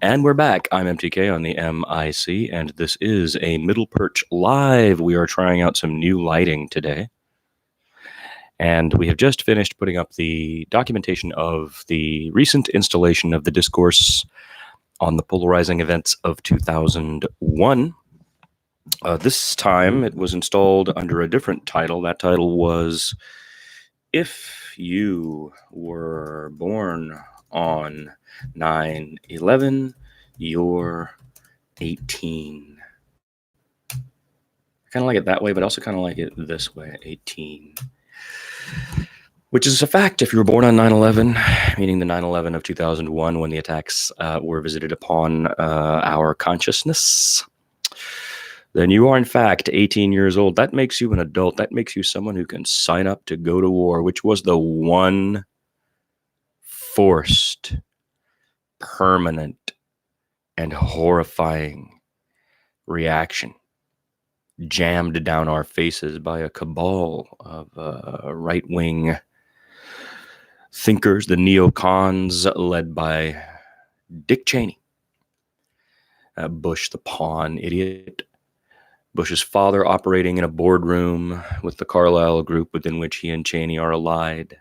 And we're back. I'm MTK on the MIC, and this is a Middle Perch Live. We are trying out some new lighting today. And we have just finished putting up the documentation of the recent installation of the discourse on the polarizing events of 2001. This time it was installed under a different title. That title was If You Were Born on 9/11, You're 18. I kind of like it that way, but I also kind of like it this way, 18. Which is a fact if you were born on 9/11, meaning the 9/11 of 2001 when the attacks were visited upon our consciousness, then you are in fact 18 years old. That makes you an adult. That makes you someone who can sign up to go to war, which was the one forced, permanent, and horrifying reaction jammed down our faces by a cabal of right-wing thinkers, the neocons led by Dick Cheney. Bush, the pawn idiot. Bush's father operating in a boardroom with the Carlyle group within which he and Cheney are allied.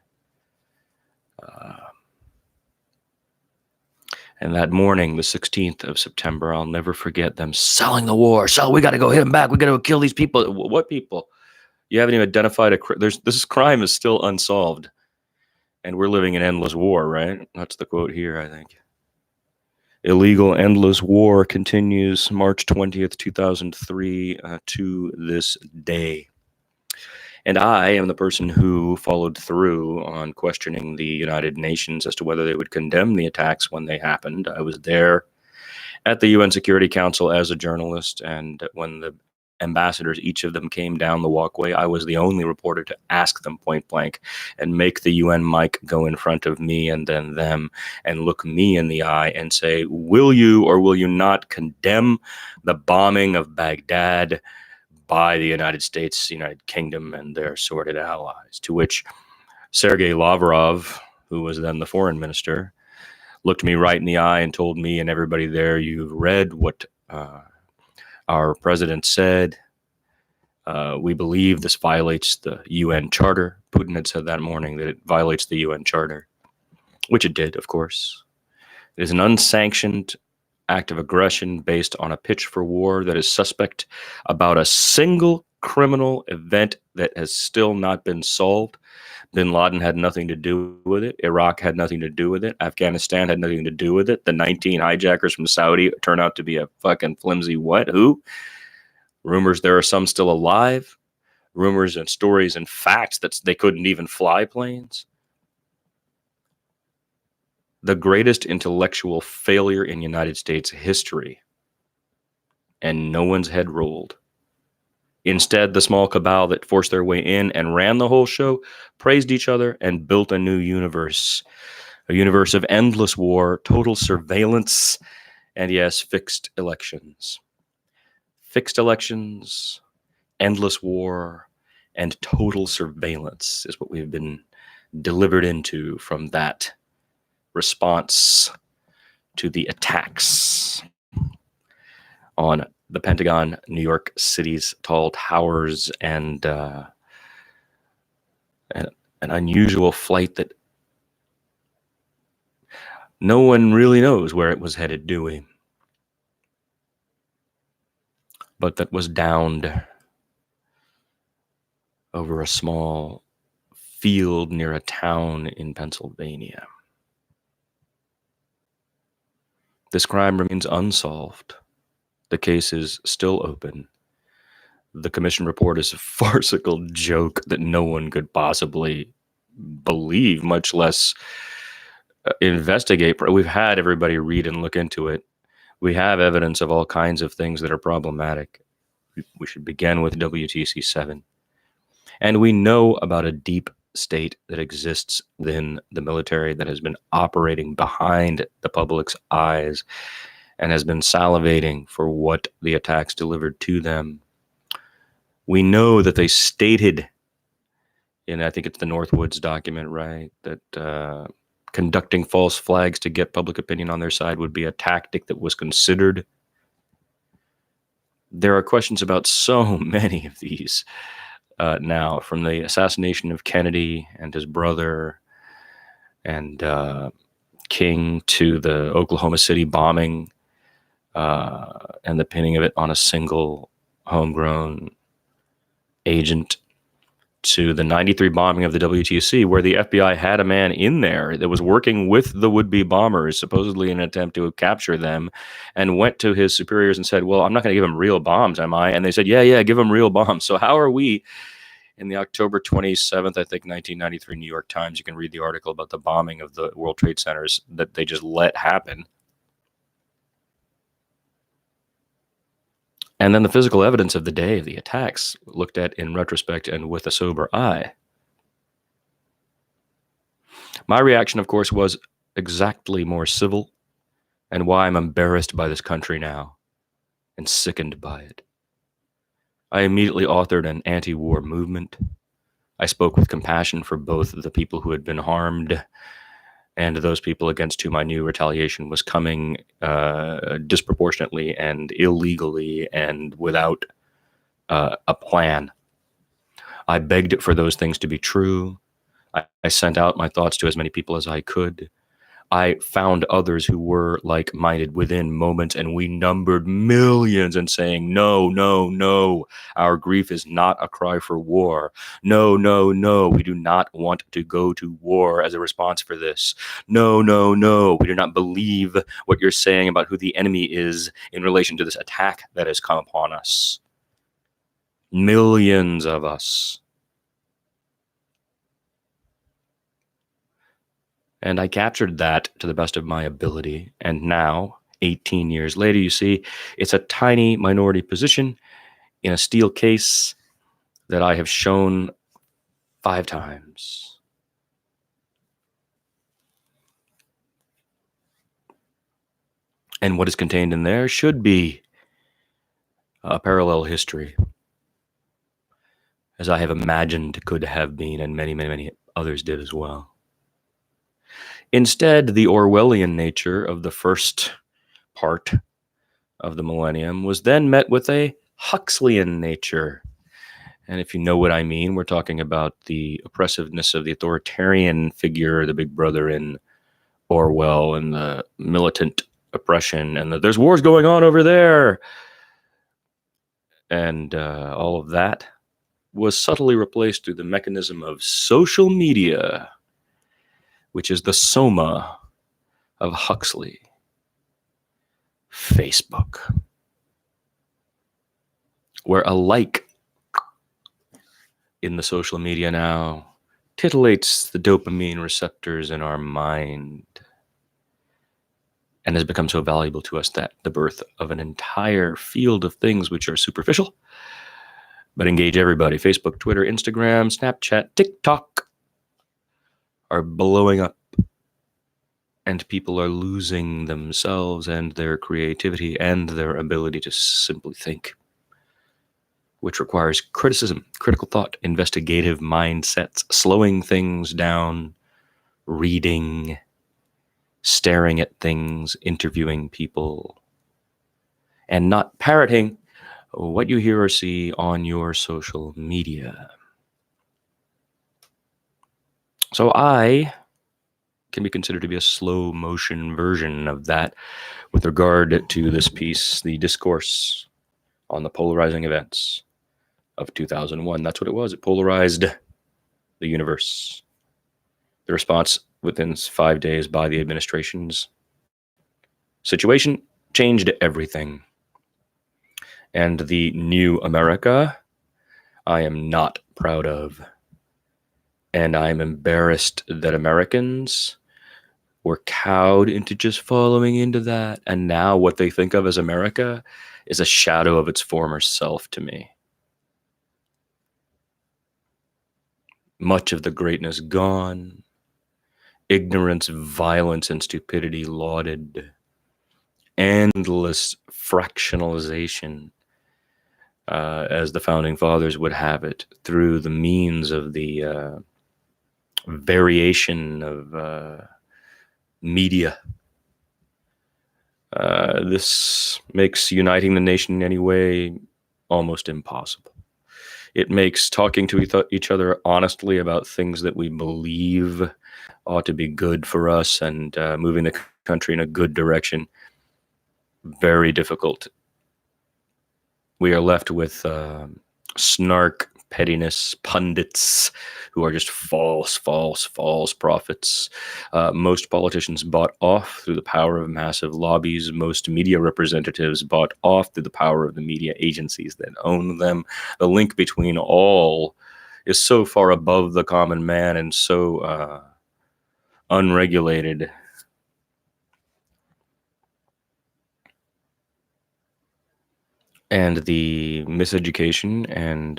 And that morning, the 16th of September, I'll never forget them selling the war. We got to go hit them back. We got to go kill these people. What people? You haven't even identified this crime is still unsolved. And we're living in endless war, right? That's the quote here, I think. Illegal endless war continues March 20th, 2003 to this day. And I am the person who followed through on questioning the United Nations as to whether they would condemn the attacks when they happened. I was there at the UN Security Council as a journalist, and when the ambassadors, each of them came down the walkway, I was the only reporter to ask them point blank and make the UN mic go in front of me and then them and look me in the eye and say, will you or will you not condemn the bombing of Baghdad by the United States, United Kingdom, and their assorted allies? To which Sergei Lavrov, who was then the foreign minister, looked me right in the eye and told me and everybody there, you've read what our president said. We believe this violates the UN Charter. Putin had said that morning that it violates the UN Charter, which it did, of course. It is an unsanctioned act of aggression based on a pitch for war that is suspect about a single criminal event that has still not been solved. Bin Laden had nothing to do with it. Iraq had nothing to do with it. Afghanistan had nothing to do with it. The 19 hijackers from Saudi turn out to be a fucking flimsy what? Who? Rumors there are some still alive. Rumors and stories and facts that they couldn't even fly planes. The greatest intellectual failure in United States history. And no one's head rolled. Instead, the small cabal that forced their way in and ran the whole show praised each other and built a new universe. A universe of endless war, total surveillance, and yes, fixed elections. Fixed elections, endless war, and total surveillance is what we've been delivered into from that response to the attacks on the Pentagon, New York City's tall towers, and an unusual flight that no one really knows where it was headed, do we? But that was downed over a small field near a town in Pennsylvania. This crime remains unsolved. The case is still open. The commission report is a farcical joke that no one could possibly believe, much less investigate. We've had everybody read and look into it. We have evidence of all kinds of things that are problematic. We should begin with WTC 7. And we know about a deep state that exists within the military that has been operating behind the public's eyes and has been salivating for what the attacks delivered to them. We know that they stated, and I think it's the Northwoods document, right, that conducting false flags to get public opinion on their side would be a tactic that was considered. There are questions about so many of these now, from the assassination of Kennedy and his brother and King to the Oklahoma City bombing and the pinning of it on a single homegrown agent, to the 93 bombing of the WTC, where the FBI had a man in there that was working with the would-be bombers, supposedly in an attempt to capture them, and went to his superiors and said, well, I'm not going to give them real bombs, am I? And they said, yeah, give them real bombs. So how are we, in the October 27th, I think, 1993 New York Times, you can read the article about the bombing of the World Trade Centers that they just let happen. And then the physical evidence of the day of the attacks, looked at in retrospect and with a sober eye. My reaction, of course, was exactly more civil, and why I'm embarrassed by this country now and sickened by it. I immediately authored an anti-war movement. I spoke with compassion for both the people who had been harmed and those people against whom I knew retaliation was coming disproportionately and illegally and without a plan. I begged for those things to be true. I sent out my thoughts to as many people as I could. I found others who were like-minded within moments, and we numbered millions and saying, no, our grief is not a cry for war. No, we do not want to go to war as a response for this. No, we do not believe what you're saying about who the enemy is in relation to this attack that has come upon us. Millions of us. And I captured that to the best of my ability. And now, 18 years later, you see, it's a tiny minority position in a steel case that I have shown 5 times. And what is contained in there should be a parallel history, as I have imagined could have been, and many others did as well. Instead, the Orwellian nature of the first part of the millennium was then met with a Huxleyan nature. And if you know what I mean, we're talking about the oppressiveness of the authoritarian figure, the big brother in Orwell, and the militant oppression, and there's wars going on over there. And all of that was subtly replaced through the mechanism of social media, which is the soma of Huxley. Facebook, where a like in the social media now titillates the dopamine receptors in our mind and has become so valuable to us that the birth of an entire field of things which are superficial but engage everybody, Facebook, Twitter, Instagram, Snapchat, TikTok, are blowing up, and people are losing themselves and their creativity and their ability to simply think, which requires criticism, critical thought, investigative mindsets, slowing things down, reading, staring at things, interviewing people, and not parroting what you hear or see on your social media. So I can be considered to be a slow motion version of that with regard to this piece, the discourse on the polarizing events of 2001. That's what it was. It polarized the universe. The response within 5 days by the administration's situation changed everything. And the new America, I am not proud of. And I'm embarrassed that Americans were cowed into just following into that. And now what they think of as America is a shadow of its former self to me. Much of the greatness gone. Ignorance, violence, and stupidity lauded. Endless fractionalization, as the founding fathers would have it, through the means of the variation of media. This makes uniting the nation in any way almost impossible. It makes talking to each other honestly about things that we believe ought to be good for us and moving the country in a good direction very difficult. We are left with snark, pettiness, pundits who are just false prophets. Most politicians bought off through the power of massive lobbies. Most media representatives bought off through the power of the media agencies that own them. The link between all is so far above the common man and so unregulated. And the miseducation and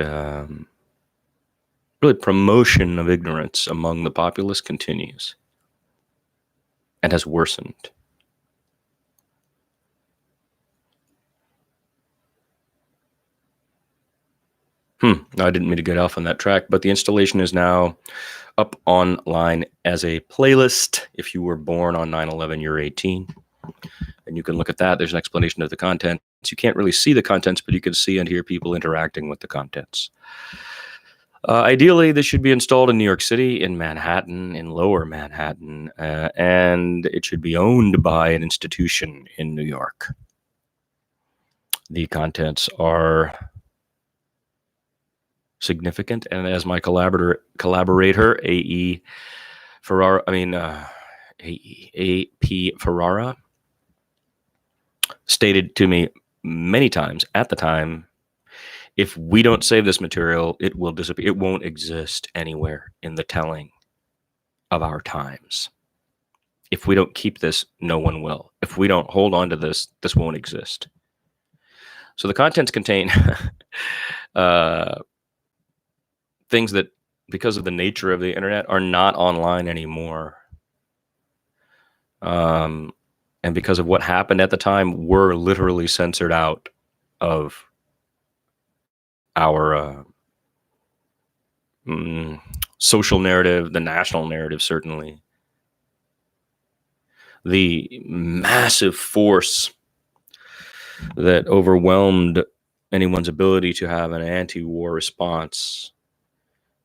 really promotion of ignorance among the populace continues and has worsened. I didn't mean to get off on that track, but the installation is now up online as a playlist. If you were born on 9/11, you're 18. And you can look at that. There's an explanation of the contents. You can't really see the contents, but you can see and hear people interacting with the contents. Ideally, this should be installed in New York City, in Manhattan, in Lower Manhattan, and it should be owned by an institution in New York. The contents are significant, and as my collaborator A.E. Ferrara, A.P. Ferrara stated to me many times at the time, if we don't save this material, it will disappear. It won't exist anywhere in the telling of our times. If we don't keep this, no one will. If we don't hold on to this, this won't exist. So the contents contain things that, because of the nature of the internet, are not online anymore. And because of what happened at the time, were literally censored out of our social narrative, the national narrative, certainly. The massive force that overwhelmed anyone's ability to have an anti-war response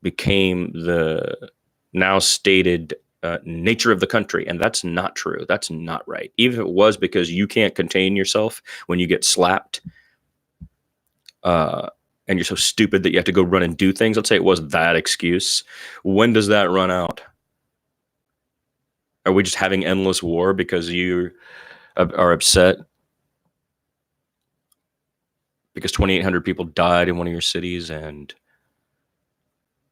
became the now stated nature of the country. And that's not true. That's not right. Even if it was because you can't contain yourself when you get slapped, and you're so stupid that you have to go run and do things. Let's say it was that excuse. When does that run out? Are we just having endless war because you are upset because 2,800 people died in one of your cities and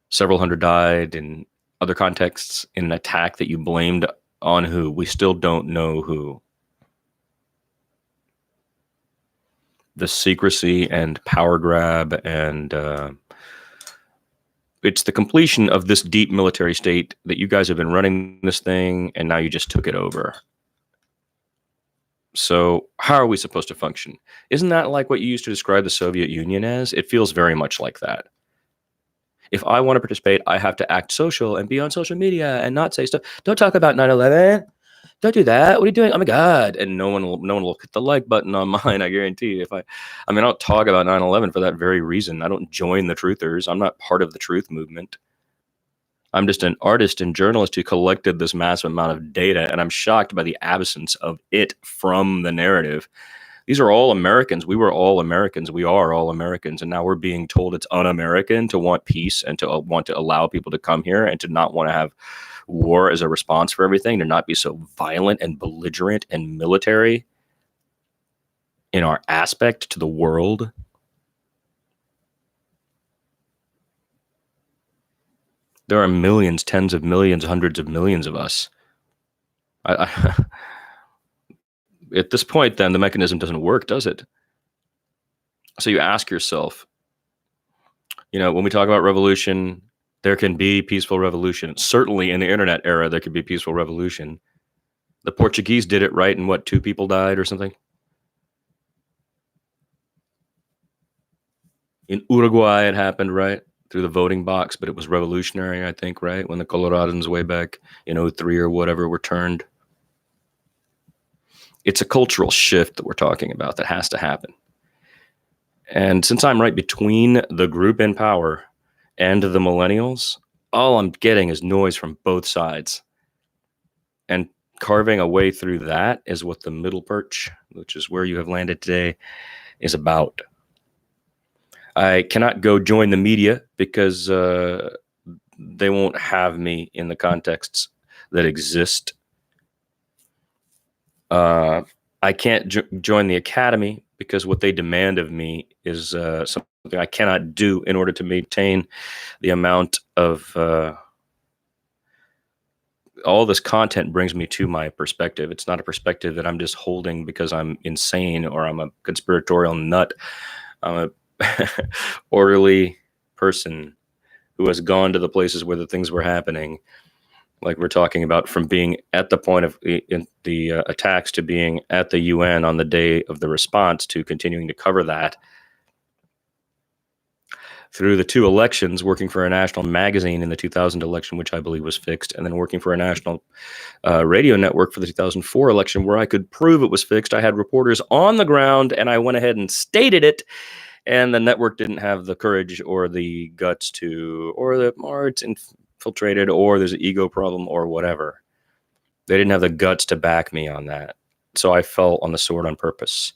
several hundred died in other contexts in an attack that you blamed on who? We still don't know who. The secrecy and power grab, and it's the completion of this deep military state that you guys have been running this thing, and now you just took it over. So how are we supposed to function? Isn't that like what you used to describe the Soviet Union as? It feels very much like that. If I want to participate, I have to act social and be on social media and not say stuff. Don't talk about 9/11. Don't do that. What are you doing? Oh my God. And no one will hit the like button on mine. I guarantee you. I don't talk about 9/11 for that very reason. I don't join the truthers. I'm not part of the truth movement. I'm just an artist and journalist who collected this massive amount of data, and I'm shocked by the absence of it from the narrative. These are all Americans. We were all Americans. We are all Americans. And now we're being told it's un-American to want peace and to want to allow people to come here and to not want to have war as a response for everything, to not be so violent and belligerent and military in our aspect to the world. There are millions, tens of millions, hundreds of millions of us. At this point, then, the mechanism doesn't work, does it? So you ask yourself, when we talk about revolution, there can be peaceful revolution. Certainly in the internet era, there could be peaceful revolution. The Portuguese did it, right? And what, 2 people died or something? In Uruguay, it happened, right? Through the voting box, but it was revolutionary, I think, right? When the Coloradans way back in 03 or whatever were turned. It's a cultural shift that we're talking about that has to happen. And since I'm right between the group in power and the millennials, all I'm getting is noise from both sides. And carving a way through that is what the middle perch, which is where you have landed today, is about. I cannot go join the media because they won't have me in the contexts that exist. I can't join the academy because what they demand of me is something I cannot do in order to maintain the amount of all this content brings me to my perspective. It's not a perspective that I'm just holding because I'm insane or I'm a conspiratorial nut. I'm a orderly person who has gone to the places where the things were happening, like we're talking about, from being at the point of the attacks to being at the UN on the day of the response to continuing to cover that. Through the two elections, working for a national magazine in the 2000 election, which I believe was fixed, and then working for a national radio network for the 2004 election, where I could prove it was fixed. I had reporters on the ground, and I went ahead and stated it, and the network didn't have the courage or the guts to, or it's infiltrated, or there's an ego problem, or whatever. They didn't have the guts to back me on that. So I fell on the sword on purpose.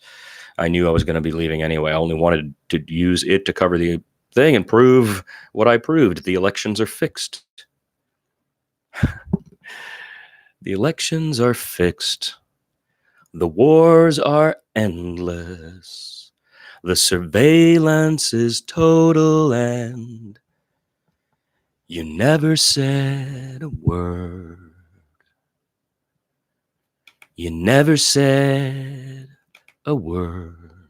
I knew I was going to be leaving anyway. I only wanted to use it to cover the thing and prove what I proved. The elections are fixed. The elections are fixed. The wars are endless. The surveillance is total, and you never said a word. You never said a word.